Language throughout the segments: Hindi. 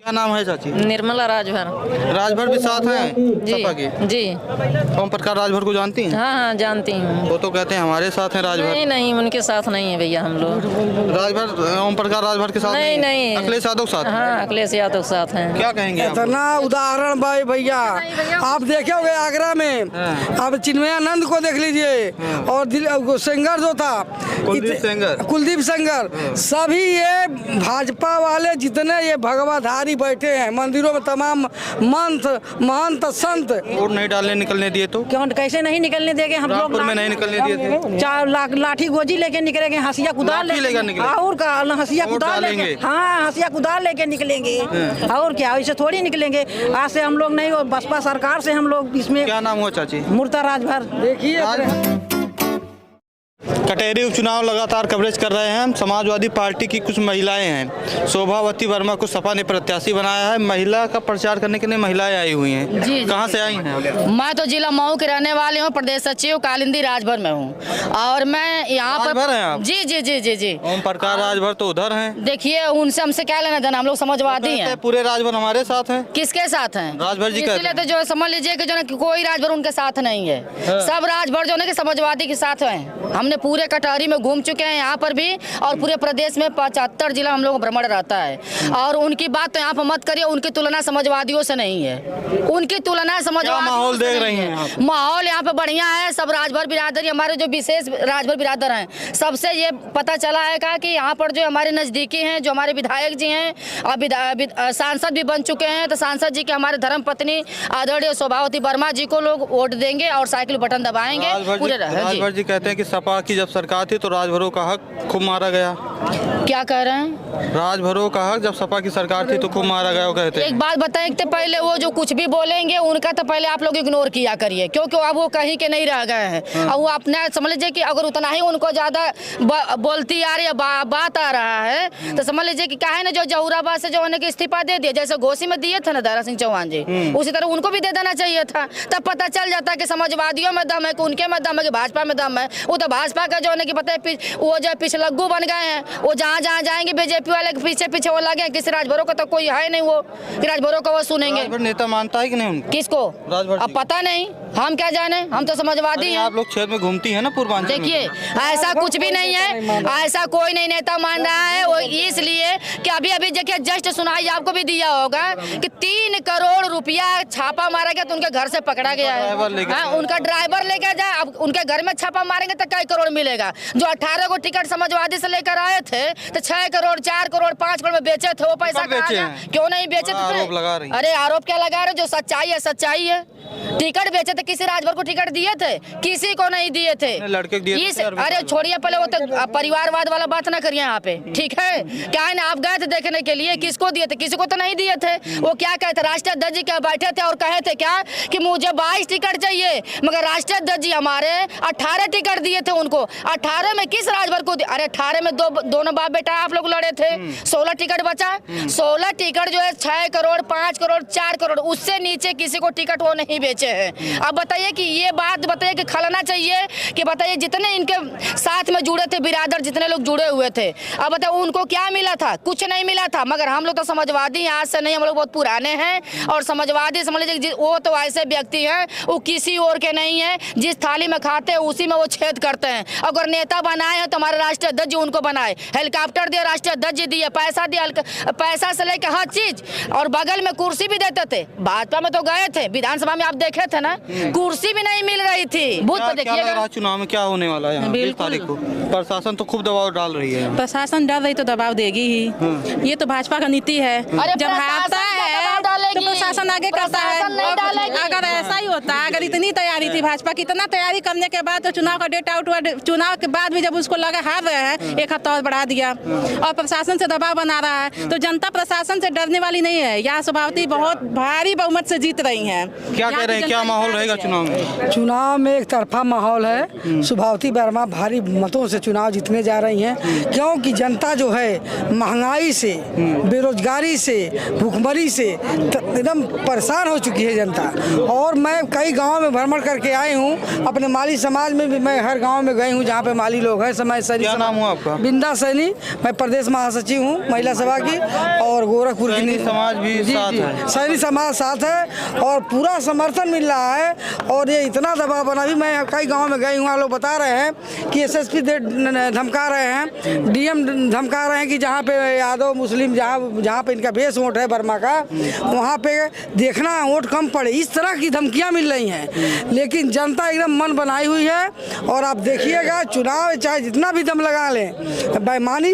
क्या नाम है चाची? निर्मला राजभर। राजभर भी साथ हैं जी सपा के? जी। ओम प्रकाश राजभर को जानती हैं? हाँ हाँ जानती हूँ। वो तो कहते हैं हमारे साथ हैं राजभर। नहीं नहीं, उनके साथ नहीं है भैया हम लोग। राजभर ओम प्रकाश राजभर के साथ नहीं नहीं, अखिलेश यादव के साथ? हाँ अखिलेश यादव के साथ हैं। क्या कहेंगे आप? इतना उदाहरण भाई भैया आप देखे होंगे आगरा में। आप चिन्मयानंद को देख लीजिए और सेंगर जो था कुलदीप सेंगर, सभी ये भाजपा वाले जितने ये भगवाधारी बैठे हैं मंदिरों में, तमाम महंत संत। वोट नहीं डालने निकलने दिए तो क्यों कैसे नहीं निकलने देंगे हम लोग? रामपुर में नहीं निकलने दिए थे। 4 लाख लाठी गोजी लेके निकलेंगे, हंसिया कुदाल लेकर निकले। और का हंसिया वोट कुदाल डालेंगे। लेके, हाँ हंसिया कुदाल लेके निकलेंगे। और क्या, ऐसे थोड़ी निकलेंगे। आज से हम लोग नहीं, और बसपा सरकार से हम लोग इसमें। क्या नाम हुआ चाची? मूर्ता राजभर। देखिए कटेरी उपचुनाव लगातार कवरेज कर रहे हैं हम। समाजवादी पार्टी की कुछ महिलाएं हैं, शोभावती वर्मा को सपा ने प्रत्याशी बनाया है। महिला का प्रचार करने के लिए महिलाएं आई हुई हैं। जी, कहाँ से आई हैं? मैं तो जिला मऊ की रहने वाली हूँ, प्रदेश सचिव कालिंदी राजभर में हूँ। और मैं यहाँ राजभर हैं आप? जी जी जी जी जी। ओम प्रकाश राजभर तो उधर हैं। देखिए उनसे हमसे क्या लेना देना, हम लोग समाजवादी हैं। पूरे राजभर हमारे साथ हैं। किसके साथ हैं? राजभर जी इसलिए तो जो समझ लीजिए कि जो है कोई राजभर उनके साथ नहीं है। सब राजभर जो है कि समाजवादी के साथ हैं। हमने पूरे कटहरी में घूम चुके हैं यहाँ पर भी, और पूरे प्रदेश में 75 जिला हम लोग भ्रमण रहता है। और उनकी बात तो यहाँ पर मत करिए, उनकी तुलना समाजवादियों से नहीं है। उनकी तुलना समाजवादी माहौल देख रही हैं? माहौल यहाँ पे बढ़िया है। सब राजभर बिरादर, हमारे जो विशेष राजभर बिरादर हैं, सबसे ये पता चला है कि यहाँ पर जो हमारे नजदीकी हैं, जो हमारे विधायक जी हैं और सांसद भी बन चुके हैं, तो सांसद जी के हमारे धर्म पत्नी आदरणीय शोभावती वर्मा जी को लोग वोट देंगे और साइकिल बटन दबाएंगे। राजभर जी कहते हैं कि सपा की जब सरकार थी तो राजभरों का हक खूब मारा गया। क्या कह रहे हैं? राजभरों का हक जब सपा की सरकार थी तो खूब मारा गया, वो कहते हैं। एक बात बताएं कि पहले वो जो कुछ भी बोलेंगे उनका तो पहले आप लोग इग्नोर किया करिए, क्योंकि अब वो कहीं के नहीं रह गए हैं। अब वो अपना समझ लीजिए कि अगर उतना ही उनको ज्यादा बोलती आ रही है, बात आ रहा है, तो समझ लीजिए कि काहे ना जो जहूराबाद से जो होने की इस्तीफा दे दिया, जैसे घोसी में दिए थे ना दारा सिंह चौहान जी, उसी तरह उनको भी दे देना चाहिए था। तब पता चल जाता कि समाजवादियों में दम है कि उनके में दम है कि भाजपा में दम है। वो तो भाजपा का जो होने की पता है वो जो पिछलग्गू बन गए हैं। वो जहाँ जहाँ जाएंगे बीजेपी वाले के पीछे पीछे वो लगे। किसी राजभरों का तो कोई है नहीं वो कि राजभरों का वो सुनेंगे। नेता मानता है कि नहीं उनको? किसको? राजभर। अब पता नहीं, हम क्या जाने, हम तो समाजवादी हैं। आप लोग क्षेत्र में घूमती हैं ना पूर्वांचल में। देखिए ऐसा कुछ भी नहीं है, ऐसा कोई नहीं नेता मान रहा है। वो इसलिए कि अभी अभी देखिए जस्ट सुनाई आपको भी दिया होगा कि 3 करोड़ रुपया छापा मारा गया, तो उनके घर से पकड़ा गया है। उनका ड्राइवर लेके जाए, अब उनके घर में छापा मारेंगे तो कई करोड़ मिलेगा। जो 18 को टिकट समाजवादी से लेकर आए थे तो 6 करोड़ 4 करोड़ 5 करोड़ में बेचे थे। वो पैसा क्यों नहीं बेचे थे? अरे आरोप क्या लगा रहे? जो सच्चाई है सच्चाई है। टिकट बेचे थे, किसी राजभर को टिकट दिए थे? किसी को नहीं दिए थे। लड़के दिए थे। अरे छोड़िए, पहले वो तो परिवारवाद वाला बात ना करिए यहाँ पे, ठीक है? क्या है ना, आप गए थे देखने के लिए, किसको दिए थे? किसी को तो नहीं दिए थे। वो क्या कहते, राष्ट्रीय अध्यक्ष जी क्या बैठे थे और कहे थे क्या कि मुझे 22 टिकट चाहिए, मगर राष्ट्रीय अध्यक्ष जी हमारे 18 टिकट दिए थे उनको। 18 में किस राजभर को? अरे 18 में दोनों बाप बेटा आप लोग लड़े थे। 16 टिकट बचा। 16 टिकट जो है 6 करोड़ 5 करोड़ 4 करोड़, उससे नीचे किसी को टिकट वो नहीं बेचे हैं। अब बताइए कि ये बात बताइए कि खलना चाहिए कि बताइए जितने इनके साथ में जुड़े थे बिरादर, जितने लोग जुड़े हुए थे, अब बताओ उनको क्या मिला था? कुछ नहीं मिला था। मगर हम लोग तो समाजवादी हैं, आज से नहीं, हम लोग बहुत पुराने हैं। और समाजवादी समझ लीजिए वो तो ऐसे व्यक्ति हैं, वो किसी और के नहीं है। जिस थाली में खाते हैं उसी में वो छेद करते हैं। अगर नेता बनाए हैं तो हमारे राष्ट्रीय अध्यक्ष जी उनको बनाए, हेलीकॉप्टर दिए, राष्ट्रीय अध्यक्ष जी दिए, पैसा दिया, पैसा से लेकर हर चीज, और बगल में कुर्सी भी देते थे। भाजपा में तो गए थे, विधानसभा में आप देखे थे ना, कुर्सी भी नहीं मिल रही थी। बूथ पर देखिएगा चुनाव में क्या होने वाला है। 20 तारीख को प्रशासन तो खूब दबाव डाल रही है। प्रशासन डर रही तो दबाव देगी ही। ये तो भाजपा का नीति है। जब हारता है तो प्रशासन आगे करता है। अगर ऐसा ही होता, अगर इतनी तैयारी थी भाजपा की, इतना तैयारी करने के बाद तो चुनाव का डेट आउट हुआ, चुनाव के बाद भी जब उसको लगा हार रहे हैं, 1 हफ्ता और बढ़ा दिया और प्रशासन से दबाव बना रहा है। तो जनता प्रशासन से डरने वाली नहीं है। यहाँ शोभावती बहुत भारी बहुमत से जीत रही है। क्या कह रहे हैं, क्या माहौल रहेगा चुनाव में? चुनाव में एक तरफा माहौल है। शोभावती वर्मा भारी मतों से चुनाव जीतने जा रही हैं, क्योंकि जनता जो है महंगाई से, बेरोजगारी से, भूखमरी से एकदम एकदम परेशान हो चुकी है जनता। और मैं कई गाँव में भ्रमण करके आई हूँ, अपने माली समाज में भी मैं हर गाँव में गई हूँ जहाँ पे माली लोग हैं। समय सैनी, क्या नाम हुआ आपका? बिंदा सैनी, मैं प्रदेश महासचिव हूँ महिला सभा की, और गोरखपुर की सैनी समाज भी साथ है। सैनी समाज साथ है और पूरा समर्थन मिल रहा है। और ये इतना दबाव बना भी, मैं कई गाँव में गई हूँ, लोग बता रहे हैं कि SSP धमका रहे हैं, DM धमका रहे हैं कि जहाँ पे यादव मुस्लिम जहाँ पे इनका बेस वोट है बर्मा का, वहाँ पे देखना वोट कम पड़े, इस तरह की धमकियाँ मिल रही हैं। लेकिन जनता एकदम मन बनाई हुई है। और आप देखिएगा चुनाव चाहे जितना भी दम लगा लें, बेईमानी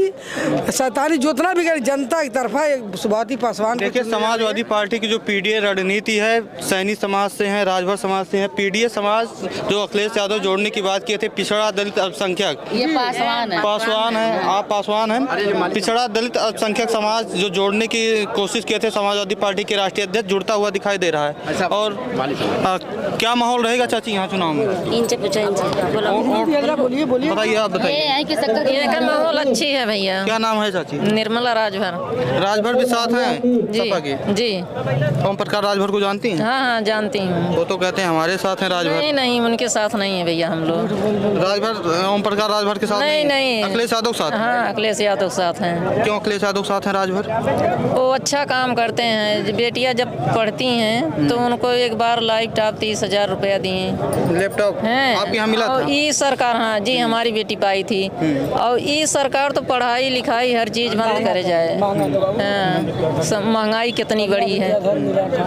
शैतानी जितना भी करे, जनता की तरफा सुभाती पासवान। देखिए, समाजवादी पार्टी की जो PDA रणनीति है, सैनी समाज से है, राजभर समाज से है। PDA समाज जो अखिलेश यादव जोड़ने की बात किए थे, पिछड़ा दलित अल्पसंख्यक, ये पासवान है। पासवान है, आप पासवान हैं। पिछड़ा दलित अल्पसंख्यक समाज जो जोड़ने की कोशिश किए थे, समाजवादी पार्टी के राष्ट्रीय अध्यक्ष जुड़ता हुआ दिखाई दे रहा है। और क्या माहौल रहेगा चाची यहाँ चुनाव में? इनसे पूछा, बोलिए बोलिए, बताइए, आप बताइए। ये का माहौल अच्छी है भैया। क्या नाम है चाची? निर्मला राजभर। राजभर भी साथ हैं सपा के? जी। ओम प्रकाश राजभर को जानती हैं? हाँ जानती हूँ। वो तो कहते हैं हमारे साथ हैं राजभर। नहीं, उनके साथ नहीं है भैया हम लोग। राजभर ओम प्रकाश राजभर के साथ नहीं। अखिलेश यादव साथ? हाँ, अखिलेश यादव साथ हैं। क्यों अखिलेश यादव साथ हैं राजभर? वो अच्छा काम करते हैं। बेटियां जब पढ़ती हैं तो उनको एक बार लैपटॉप 30,000 रुपया दिए। लैपटॉप आपके यहाँ मिला था? ई सरकार, हाँ जी, हमारी बेटी पाई थी। और ई सरकार तो पढ़ाई लिखाई हर चीज बंद करे जाए। हाँ, महंगाई कितनी बड़ी है।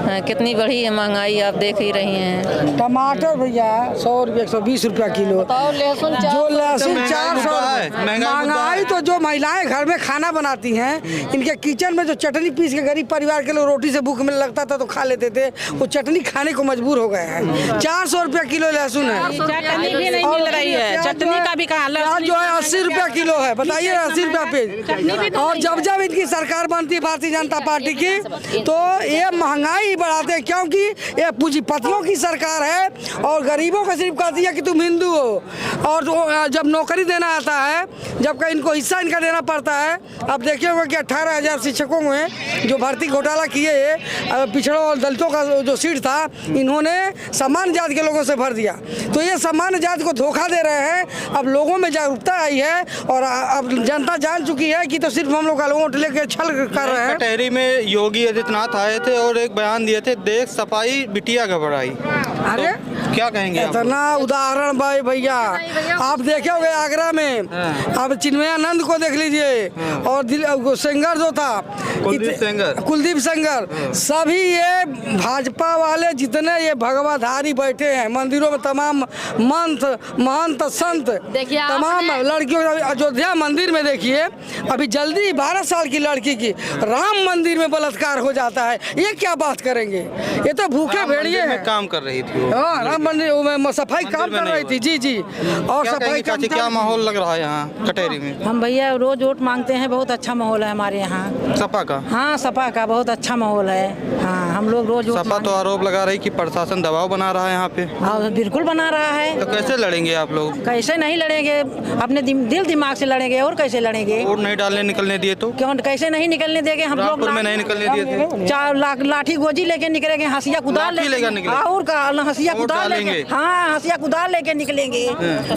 हाँ, कितनी बड़ी है महंगाई, आप देख ही रही हैं। टमाटर भैया 100 रुपये 120 रुपया किलो, जो लहसुन 400 है। महंगाई तो जो महिलाएं घर में खाना बनाती हैं, इनके किचन में जो चटनी पीस के गरीब परिवार के लोग रोटी से भूख में लगता था तो खा लेते थे, वो चटनी खाने को मजबूर हो गए हैं। 400 रुपया किलो लहसुन है। चटनी भी नहीं मिल रही है, चटनी का भी कहा जो है 80 रुपया किलो है, बताइए 80 रुपया पे। और जब जब इनकी सरकार बनती है भारतीय जनता पार्टी की, तो ये महंगाई बढ़ाते हैं, क्योंकि ये पूंजीपतियों की सरकार है और गरीबों को सिर्फ कहती है कि तुम हिंदू हो। और जब नौकरी देना आता है, जब का इनको हिस्सा इनका देना पड़ता है। अब देखिए होगा कि 18,000 शिक्षकों में जो भर्ती घोटाला किए, पिछड़ों और दलितों का जो सीट था, इन्होंने सामान्य जाति के लोगों से भर दिया। तो ये सामान्य जाति को धोखा दे रहे हैं। अब लोगों में जागरूकता आई है और अब जनता जान चुकी है कि तो सिर्फ हम लोग का वोट लेके छल कर रहे हैं। कटहरी में योगी आदित्यनाथ आए थे और एक बयान दिए थे, देख सफाई बिटिया घबराई। अरे तो क्या कहेंगे आप? इतना उदाहरण भाई भैया आप देखे होंगे आगरा में। अब चिन्मयानंद को देख लीजिए, और सेंगर जो था कुलदीप सेंगर, सभी ये भाजपा वाले जितने ये भगवाधारी बैठे हैं मंदिरों में, तमाम महंत संत, तमाम लड़कियों। अयोध्या मंदिर में देखिए, अभी जल्दी 12 साल की लड़की की राम मंदिर में बलात्कार हो जाता है। ये क्या बात करेंगे? ये तो भूखे भेड़िए हैं। काम कर रही थी, राम मंदिर में सफाई काम कर रही थी। जी। और सफाई का क्या माहौल लग रहा है यहाँ कटहरी में? हम भैया रोज वोट मांगते हैं, बहुत अच्छा माहौल है हमारे यहाँ। सपा का? हाँ, सपा का बहुत अच्छा माहौल है। हाँ, हम लोग रोज सपा तो आरोप लगा रही कि प्रशासन दबाव बना रहा है यहाँ पे। हाँ, बिल्कुल बना रहा है। तो कैसे लड़ेंगे आप लोग? कैसे नहीं लड़ेंगे, अपने दिल दिमाग से लड़ेंगे। और कैसे लड़ेंगे? वोट नहीं डालने निकलने दिए तो? क्यों कैसे नहीं निकलने देंगे हम लोग? रामपुर में नहीं निकलने दिए थे। 4 लाठी गोजी लेके निकलेंगे, हंसिया कुदाल लेके। और का हंसिया कुदाल लेके, हाँ हंसिया कुदाल लेके निकलेंगे।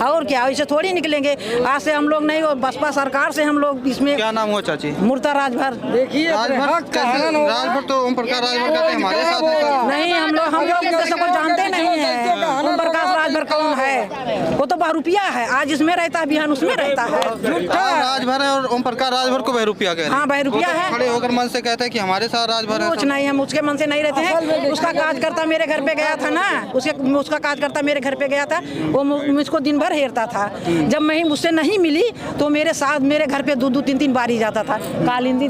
और क्या, ऐसे थोड़ी निकलेंगे। आज से हम लोग नहीं, और बसपा सरकार से हम लोग इसमें। क्या नाम हुआ चाची? मूर्ता राजभर। देखिए राजभर तो ओम प्रकाश राजभर कहते हैं हमारे साथ नहीं, हम लोग किसी को जानते नहीं है। ओम प्रकाश राजभर कौन है? वो तो बहरूपिया है, आज इसमें रहता है, बिहान उसमें रहता है। राजभर है और ओम प्रकाश राजभर को बहरूपिया कह रहे हैं। हाँ, बहरूपिया है। खड़े होकर मन से कहते हैं कि हमारे साथ राजभर है। कुछ नहीं, हम उसके मन से नहीं रहते हैं। उसका कार्यकर्ता मेरे घर पे गया था ना, उसका कार्यकर्ता मेरे घर पे गया था, वो मुझको दिन भर हेरता था। जब मैं मुझसे नहीं मिली तो मेरे साथ मेरे घर पे 2-2, 3-3 बार ही जाता था। कालिंदी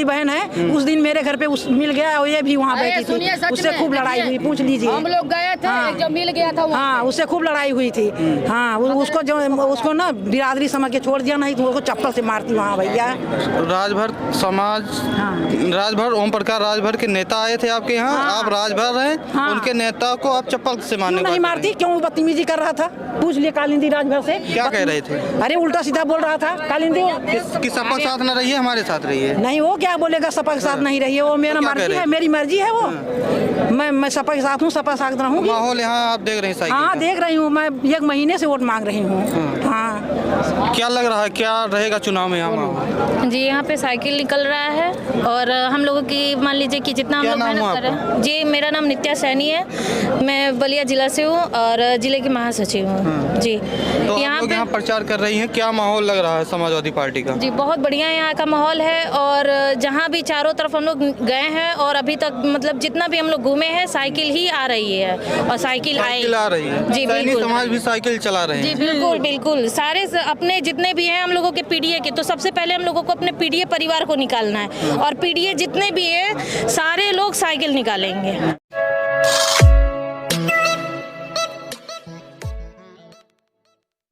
बहन है, उस दिन मेरे घर पे मिल गया, और ये भी वहाँ बैठी थी, उससे खूब लड़ाई हुई, पूछ लीजिए। हम लोग गए थे, जब मिल गया था। हाँ, उससे खूब लड़ाई हुई थी। हाँ, उसको ना बिरादरी समझ के छोड़ दिया, नहीं तो उसको चप्पल से मारती वहाँ भैया। राजभर समाज, राजभर ओम प्रकाश राजभर के नेता आए थे आपके यहाँ, आप राजभर रहे, उनके नेता को आप चप्पल से मारने नहीं मारती, क्यों वो बदतमीजी कर रहा था? पूछ लिए कालिंदी राजभर से। क्या कह रहे थे? अरे उल्टा सीधा बोल रहा था कालिंदी कि सपा साथ न रही है, हमारे साथ रही है। नहीं, वो क्या बोलेगा सपा के साथ नहीं रही है? वो मेरा मर्जी है, मेरी मर्जी है वो। मैं सपा के साथ हूँ, सपा साथ रहूँगी। माहौल यहाँ आप देख रहे हैं? हाँ देख रही हूँ, मैं 1 महीने से वोट मांग रही हूँ। हाँ, क्या लग रहा है, क्या रहेगा चुनाव में यहाँ? जी यहाँ पे साइकिल निकल रहा है और हम लोगों की मान लीजिए कि जितना हम लोग मेहनत कर रहे हैं। जी मेरा नाम नित्या सैनी है, मैं बलिया जिला से हूँ और जिले की महासचिव हूँ। जी तो यहाँ प्रचार कर रही हैं, क्या माहौल लग रहा है समाजवादी पार्टी का? जी बहुत बढ़िया यहाँ का माहौल है और जहाँ भी चारों तरफ हम लोग गए हैं और अभी तक मतलब जितना भी हम लोग घूमे हैं साइकिल ही आ रही है और साइकिल आ रही है। जी बिल्कुल, समाज भी साइकिल चला रहे हैं। जी बिल्कुल बिल्कुल, सारे अपने जितने भी हैं हम लोगों के पीडीए के, तो सबसे पहले हम लोगों को अपने पीडीए परिवार को निकालना है और पीडीए जितने भी है सारे लोग साइकिल निकालेंगे।